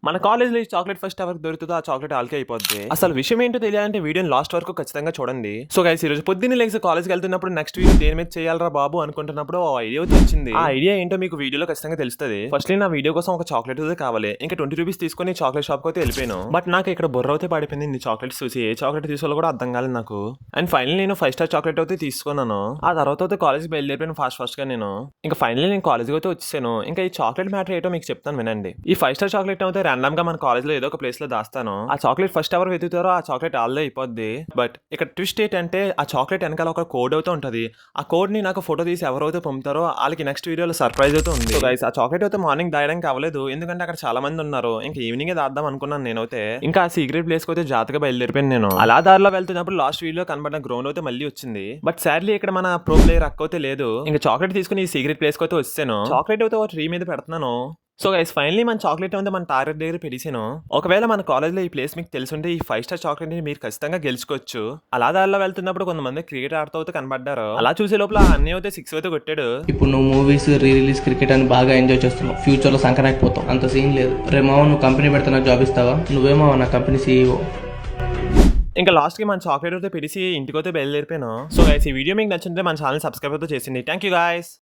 మన కాలేజ్లో ఈ చాక్లెట్ ఫస్ట్ ఎవరికి దొరుకుతుందో ఆ చాక్లెట్ ఆల్కే అయిపోద్ది. అసలు విషయం ఏంటో తెలియాలంటే వీడియోని లాస్ట్ వరకు ఖచ్చితంగా చూడండి. సో గైస్ ఈ రోజు పొద్దున్నే లేచి కాలేజ్కి వెళ్తున్నప్పుడు నెక్స్ట్ వీడియో దేని మీద చేయాలరా బాబు అనుకుంటున్నప్పుడు ఆ ఐడియా వచ్చింది. ఆ ఐడియా ఏంటో మీకు వీడియోలో ఖచ్చితంగా తెలుస్తుంది. ఫస్ట్ నా వీడియో కోసం ఒక చాక్లెట్ అయితే కావాలి. ఇంకా 20 రూపీస్ తీసుకొని చాక్లెట్ షాప్ అయితే వెళ్ళిపోయాను. బట్ నాకు ఇక్కడ బుర్ర అయితే పడిపోయింది ఇన్ని చాక్లెట్స్ చూసి. ఏ చాక్లెట్ తీసుకోవాలో కూడా అర్థం కాలేదు నాకు. అండ్ ఫైనల్ నేను 5 స్టార్ చాక్లెట్ అయితే తీసుకున్నాను. ఆ తర్వాత అయితే కాలేజ్కి బయలుదేరిపోయాను ఫాస్ట్ గా నేను. ఇంకా ఫైనల్ నేను కాలేజ్కి అయితే వచ్చేసాను. ఇంకా ఈ చాక్లెట్ మ్యాటర్ ఏంటో మీకు చెప్తాను వినండి. ఈ 5 స్టార్ చాక్లెట్ అయితే ర్యాండమ్ గా మన కాలేజ్ లో ఏదో ఒక ప్లేస్ లో దాస్తాను. ఆ చాక్లెట్ ఫస్ట్ ఎవరు వెతుకుతారో ఆ చాక్లెట్ ఆల్దే అయిపోద్ది. బట్ ఇక్కడ ట్విస్ట్ ఏంటంటే ఆ చాక్లెట్ వెనకాల ఒక కోడ్ అయితే ఉంటది. ఆ కోడ్ ని నాకు ఫోటో తీసి ఎవరైతే పంపుతారో వాళ్ళకి నెక్స్ట్ వీడియోలో సర్ప్రైజ్ అయితే ఉంది. సో గైస్ ఆ చాక్లెట్ అయితే మార్నింగ్ దాయడానికి అవ్వలేదు, ఎందుకంటే అక్కడ చాలా మంది ఉన్నారు. ఇంకా ఈవినింగ్ దాద్దాం అనుకున్నాను నేనైతే. ఇంకా ఆ సీక్రెట్ ప్లేస్ కి అయితే జాతగా బయలుదేరిపోయాను నేను. అలా దారిలో వెళ్తున్నప్పుడు లాస్ట్ వీడియో కనబడిన గ్రౌండ్ అయితే మళ్ళీ వచ్చింది. బట్ సాడ్లీ ఇక్కడ మన ప్రో ప్లేయర్ అక్క అయితే లేదు. ఇంకా చాక్లెట్ తీసుకుని ఈ సీక్రెట్ ప్లేస్ కి అయితే వచ్చాను. చాక్లెట్ అయితే ఒక ట్రీ మీద పెడుతున్నాను. సో గైస్ ఫైనలీ మన చాక్లెట్ ఉంది మన టార్గెట్ దగ్గర పెట్టేసాను. ఒకవేళ మన కాలేజ్లో ఈ ప్లేస్ మీకు తెలుసుంటే ఈ 5 స్టార్ చాక్లెట్ ని మీరు ఖచ్చితంగా గెలుచుకోవచ్చు. అలా దారిలో వెళ్తున్నప్పుడు కొంతమంది క్రికెట్ ఆడుతూ అయితే కనబడ్డారు. అలా చూసే లోపల అన్నీ అయితే 6 అయితే కొట్టాడు. ఇప్పుడు నువ్వు మూవీస్ రీ రిలీజ్ క్రికెట్ అని బాగా ఎంజాయ్ చేస్తున్నావు. ఫ్యూచర్ లో సంకరాకపోతావు, అంత సీన్ లేదు. రేమో నువ్వు కంపెనీ పెడితే నాకు జాబ్ ఇస్తావా? నువ్వేమో నా కంపెనీ సీఈఓ. ఇంకా లాస్ట్ కి మన చాక్లెట్ అయితే పెడిసి ఇంటికి అయితే బయలుదేరిపోయాను. సో గైస్ ఈ వీడియో మీకు నచ్చింటే మన ఛానల్ సబ్స్క్రైబ్ అయితే చేసింది. Thank you guys.